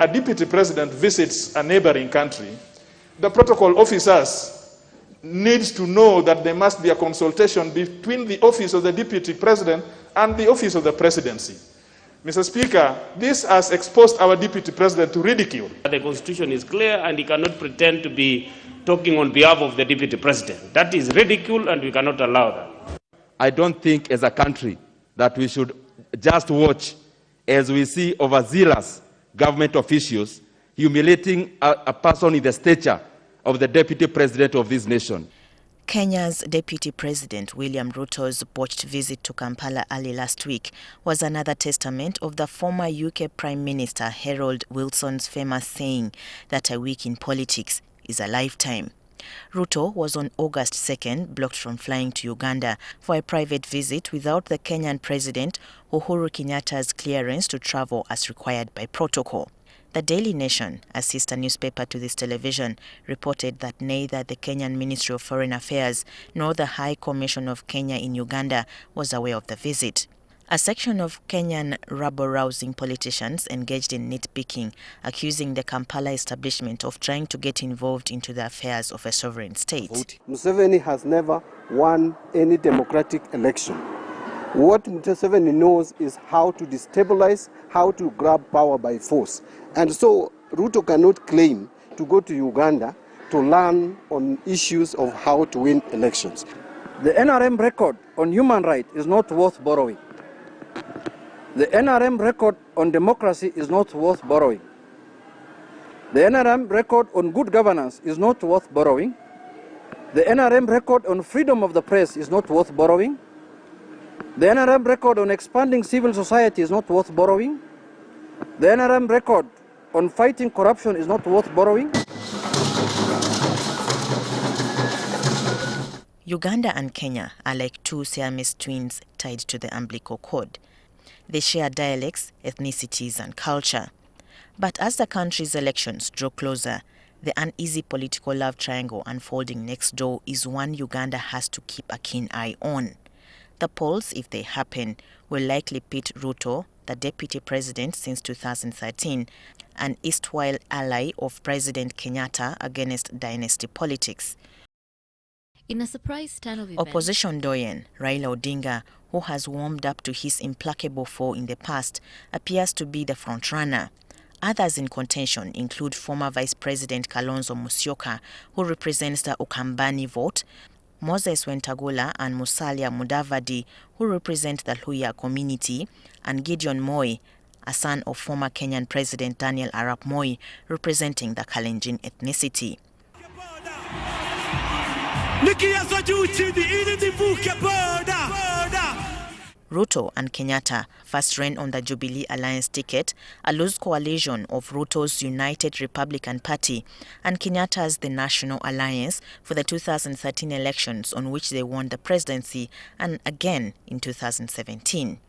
a deputy president visits a neighboring country, the protocol officers need to know that there must be a consultation between the office of the deputy president and the office of the presidency. Mr. Speaker, this has exposed our deputy president to ridicule. The constitution is clear and he cannot pretend to be talking on behalf of the deputy president. That is ridicule and we cannot allow that. I don't think as a country that we should just watch as we see overzealous government officials humiliating a person in the stature of the deputy president of this nation. Kenya's Deputy President William Ruto's botched visit to Kampala early last week was another testament of the former UK Prime Minister Harold Wilson's famous saying that a week in politics is a lifetime. Ruto was on August 2nd blocked from flying to Uganda for a private visit without the Kenyan President Uhuru Kenyatta's clearance to travel as required by protocol. The Daily Nation, a sister newspaper to this television, reported that neither the Kenyan Ministry of Foreign Affairs nor the High Commission of Kenya in Uganda was aware of the visit. A section of Kenyan rabble-rousing politicians engaged in nitpicking, accusing the Kampala establishment of trying to get involved into the affairs of a sovereign state. Museveni has never won any democratic election. What Museveni knows is how to destabilize, how to grab power by force. And so Ruto cannot claim to go to Uganda to learn on issues of how to win elections. The NRM record on human rights is not worth borrowing. The NRM record on democracy is not worth borrowing. The NRM record on good governance is not worth borrowing. The NRM record on freedom of the press is not worth borrowing. The NRM record on expanding civil society is not worth borrowing. The NRM record on fighting corruption is not worth borrowing. Uganda and Kenya are like two Siamese twins tied to the umbilical cord. They share dialects, ethnicities, and culture. But as the country's elections draw closer, the uneasy political love triangle unfolding next door is one Uganda has to keep a keen eye on. The polls, if they happen, will likely pit Ruto, the deputy president since 2013, an erstwhile ally of President Kenyatta, against dynasty politics. In a surprise turn of events, Opposition doyen Raila Odingo, who has warmed up to his implacable foe in the past, appears to be the frontrunner. Others in contention include former Vice President Kalonzo Musyoka, who represents the Ukambani vote, Moses Wentagula and Musalia Mudavadi, who represent the Luhya community, and Gideon Moi, a son of former Kenyan President Daniel Arap Moi, representing the Kalenjin ethnicity. Ruto and Kenyatta first ran on the Jubilee Alliance ticket, a loose coalition of Ruto's United Republican Party and Kenyatta's The National Alliance for the 2013 elections, on which they won the presidency, and again in 2017.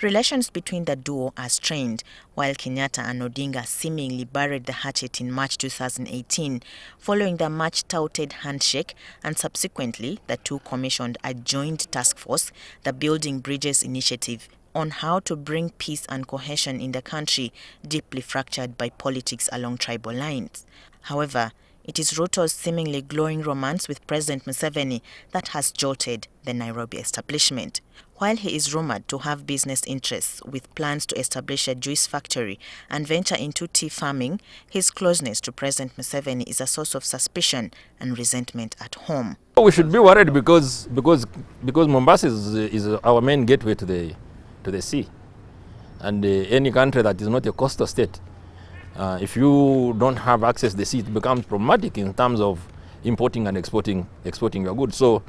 Relations between the duo are strained, while Kenyatta and Odingo seemingly buried the hatchet in March 2018, following the much-touted handshake, and subsequently the two commissioned a joint task force, the Building Bridges Initiative, on how to bring peace and cohesion in the country deeply fractured by politics along tribal lines. However, it is Ruto's seemingly glowing romance with President Museveni that has jolted the Nairobi establishment. While he is rumored to have business interests with plans to establish a juice factory and venture into tea farming, his closeness to President Museveni is a source of suspicion and resentment at home. We should be worried because Mombasa is our main gateway to the sea, and any country that is not a coastal state, if you don't have access to the sea, it becomes problematic in terms of importing and exporting your goods. So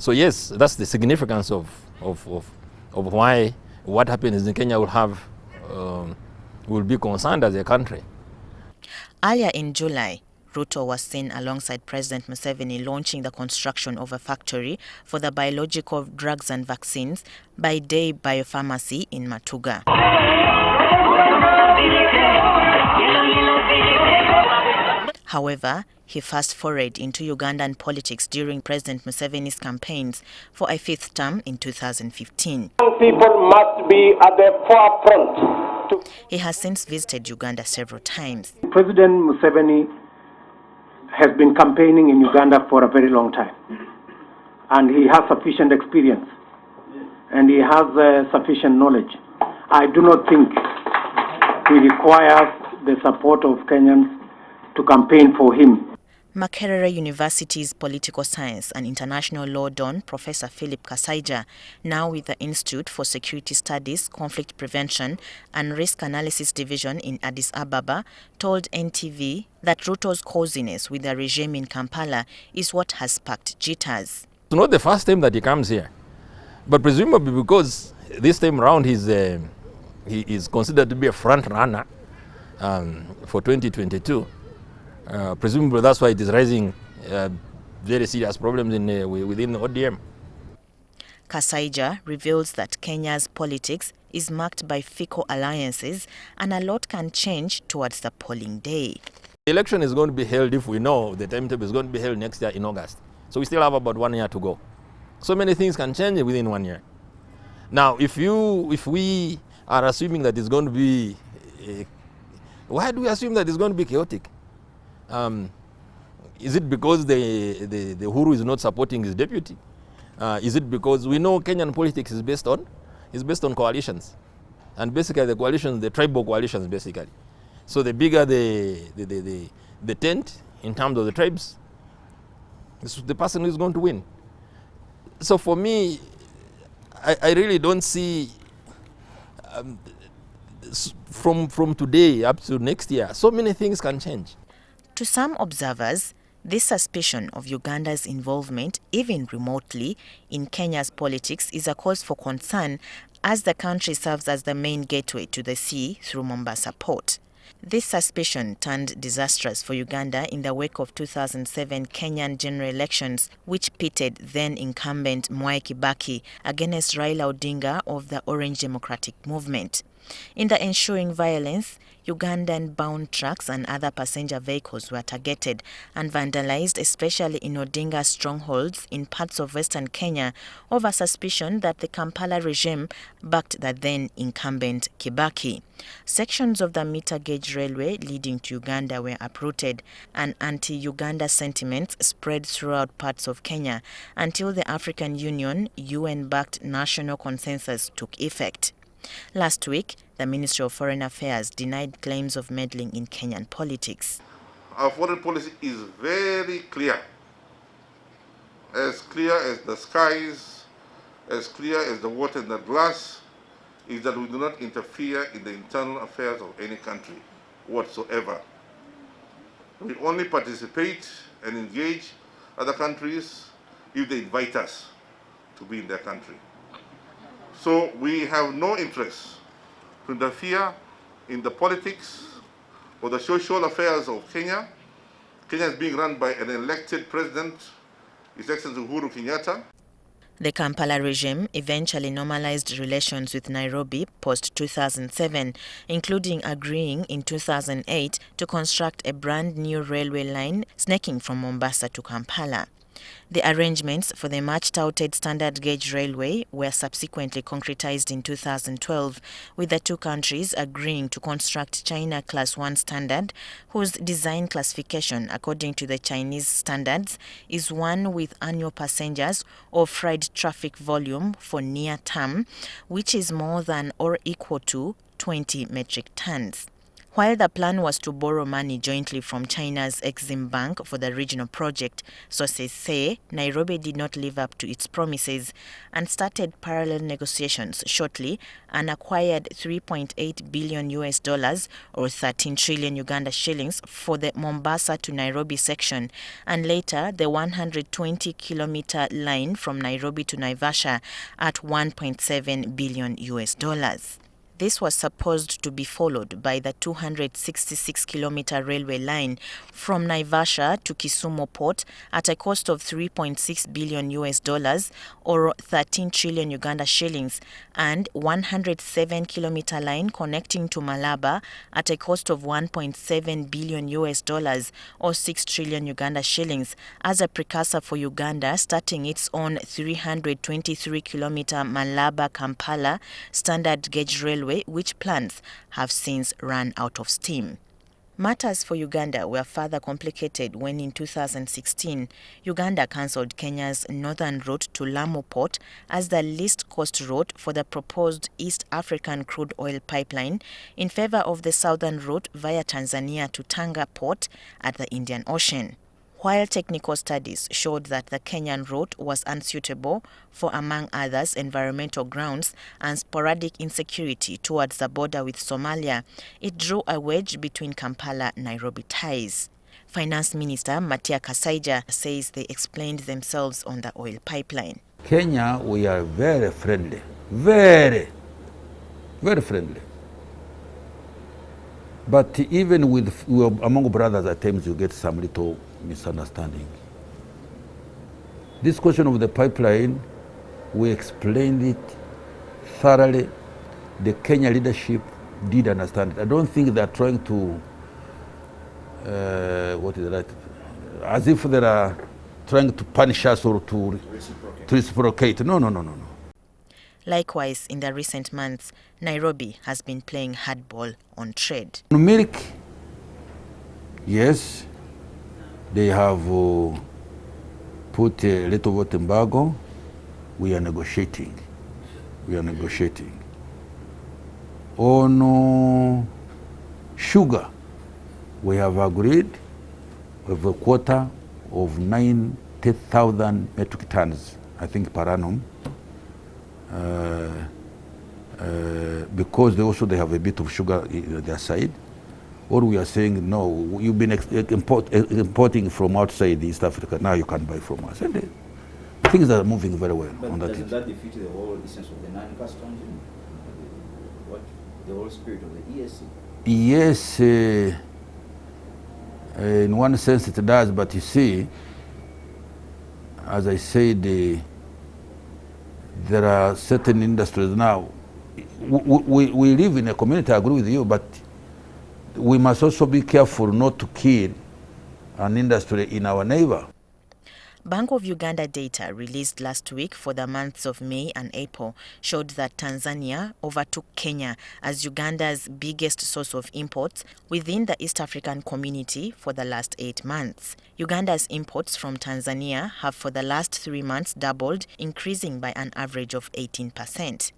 yes, that's the significance of why what happens in Kenya will be concerned as a country. Earlier in July, Ruto was seen alongside President Museveni launching the construction of a factory for the biological drugs and vaccines by Day Biopharmacy in Matuga. However, he first forayed into Ugandan politics during President Museveni's campaigns for a fifth term in 2015. Young people must be at the forefront He has since visited Uganda several times. President Museveni has been campaigning in Uganda for a very long time, and he has sufficient experience, and he has sufficient knowledge. I do not think he requires the support of Kenyans to campaign for him. Makerere University's political science and international law don Professor Philip Kasaija, now with the Institute for Security Studies, Conflict Prevention and Risk Analysis Division in Addis Ababa, told NTV that Ruto's coziness with the regime in Kampala is what has sparked jitters. It's not the first time that he comes here, but presumably because this time around he is considered to be a front runner for 2022. Presumably that's why it is raising very serious problems within the ODM. Kasaija reveals that Kenya's politics is marked by fickle alliances and a lot can change towards the polling day. The election is going to be held, if we know the timetable is going to be held next year in August. So we still have about 1 year to go. So many things can change within 1 year. Now, if we are assuming that it's going to be, why do we assume that it's going to be chaotic? Is it because the Uhuru is not supporting his deputy? Is it because we know Kenyan politics is based on coalitions, and basically the coalitions, the tribal coalitions, basically. So the bigger the tent in terms of the tribes, the person who is going to win. So for me, I really don't see from today up to next year. So many things can change. To some observers, this suspicion of Uganda's involvement, even remotely, in Kenya's politics is a cause for concern as the country serves as the main gateway to the sea through Mombasa port. This suspicion turned disastrous for Uganda in the wake of 2007 Kenyan general elections, which pitted then-incumbent Mwai Kibaki against Raila Odingo of the Orange Democratic Movement. In the ensuing violence, Ugandan-bound trucks and other passenger vehicles were targeted and vandalized, especially in Odinga's strongholds in parts of western Kenya, over suspicion that the Kampala regime backed the then-incumbent Kibaki. Sections of the meter gauge railway leading to Uganda were uprooted, and anti-Uganda sentiments spread throughout parts of Kenya until the African Union UN-backed national consensus took effect. Last week, the Ministry of Foreign Affairs denied claims of meddling in Kenyan politics. Our foreign policy is very clear as the skies, as clear as the water in the glass, is that we do not interfere in the internal affairs of any country whatsoever. We only participate and engage other countries if they invite us to be in their country. So we have no interest to interfere in the politics or the social affairs of Kenya. Kenya is being run by an elected president, His Excellency Uhuru Kenyatta. The Kampala regime eventually normalized relations with Nairobi post-2007, including agreeing in 2008 to construct a brand new railway line snaking from Mombasa to Kampala. The arrangements for the much-touted standard gauge railway were subsequently concretized in 2012, with the two countries agreeing to construct China Class 1 standard, whose design classification, according to the Chinese standards, is one with annual passengers or freight traffic volume for near term, which is more than or equal to 20 metric tons. While the plan was to borrow money jointly from China's Exim Bank for the regional project, sources say Nairobi did not live up to its promises and started parallel negotiations shortly and acquired $3.8 billion or 13 trillion Uganda shillings for the Mombasa to Nairobi section, and later the 120-kilometer line from Nairobi to Naivasha at $1.7 billion. This was supposed to be followed by the 266-kilometer railway line from Naivasha to Kisumu port at a cost of $3.6 billion or 13 trillion Uganda shillings, and 107-kilometer line connecting to Malaba at a cost of $1.7 billion or 6 trillion Uganda shillings as a precursor for Uganda starting its own 323-kilometer Malaba-Kampala standard gauge railway railway, which plans have since run out of steam. Matters for Uganda were further complicated when in 2016, Uganda cancelled Kenya's northern route to Lamu Port as the least cost route for the proposed East African crude oil pipeline in favor of the southern route via Tanzania to Tanga Port at the Indian Ocean. While technical studies showed that the Kenyan route was unsuitable for, among others, environmental grounds and sporadic insecurity towards the border with Somalia, it drew a wedge between Kampala-Nairobi ties. Finance Minister Matia Kasaija says they explained themselves on the oil pipeline. Kenya, we are very friendly, very friendly. But even among brothers, at times you get some little misunderstanding. This question of the pipeline, we explained it thoroughly. The Kenya leadership did understand it. I don't think they're trying to, as if they are trying to punish us or to reciprocate. No. Likewise, in the recent months, Nairobi has been playing hardball on trade. Milk, yes, they have put a little vote embargo. We are negotiating. On sugar, we have agreed with a quota of 90,000 metric tons, I think, per annum. Because they have a bit of sugar on their side, or we are saying, no, you've been importing from outside East Africa, now you can buy from us. And things are moving very well on that. Doesn't that defeat the whole essence of the non-customs, the whole spirit of the ESC? Yes, in one sense it does, but you see, as I said, there are certain industries now. We live in a community, I agree with you, but we must also be careful not to kill an industry in our neighbor. Bank of Uganda data released last week for the months of May and April showed that Tanzania overtook Kenya as Uganda's biggest source of imports within the East African community for the last 8 months. Uganda's imports from Tanzania have for the last 3 months doubled, increasing by an average of 18%.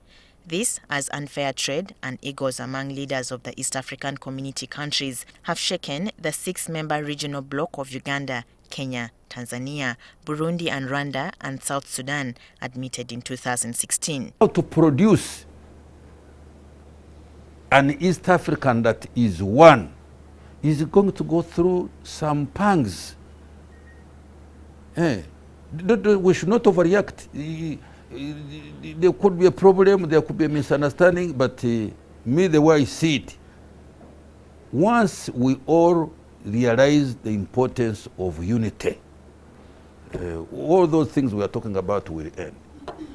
This, as unfair trade and egos among leaders of the East African community countries have shaken the 6-member regional bloc of Uganda, Kenya, Tanzania, Burundi and Rwanda and South Sudan, admitted in 2016. How to produce an East African that is one is going to go through some pangs. We should not overreact. There could be a problem, there could be a misunderstanding, but me, the way I see it, once we all realize the importance of unity, all those things we are talking about will end.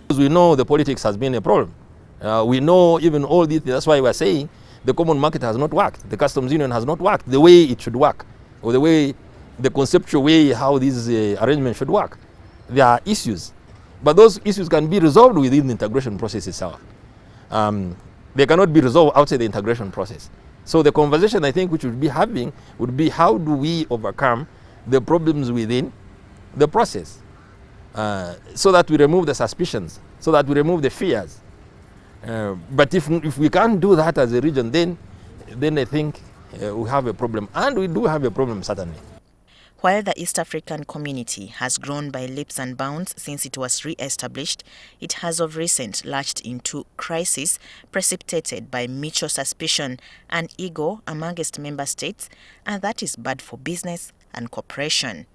We know the politics has been a problem. We know even all these, that's why we're saying the common market has not worked. The customs union has not worked the way it should work, or the conceptual way how these arrangements should work. There are issues, but those issues can be resolved within the integration process itself. They cannot be resolved outside the integration process. So the conversation I think we should be having would be how do we overcome the problems within the process so that we remove the suspicions, so that we remove the fears. But if we can't do that as a region, then I think we have a problem. And we do have a problem, certainly. While the East African community has grown by leaps and bounds since it was re-established, it has of recent latched into crisis precipitated by mutual suspicion and ego amongst member states, and that is bad for business and cooperation.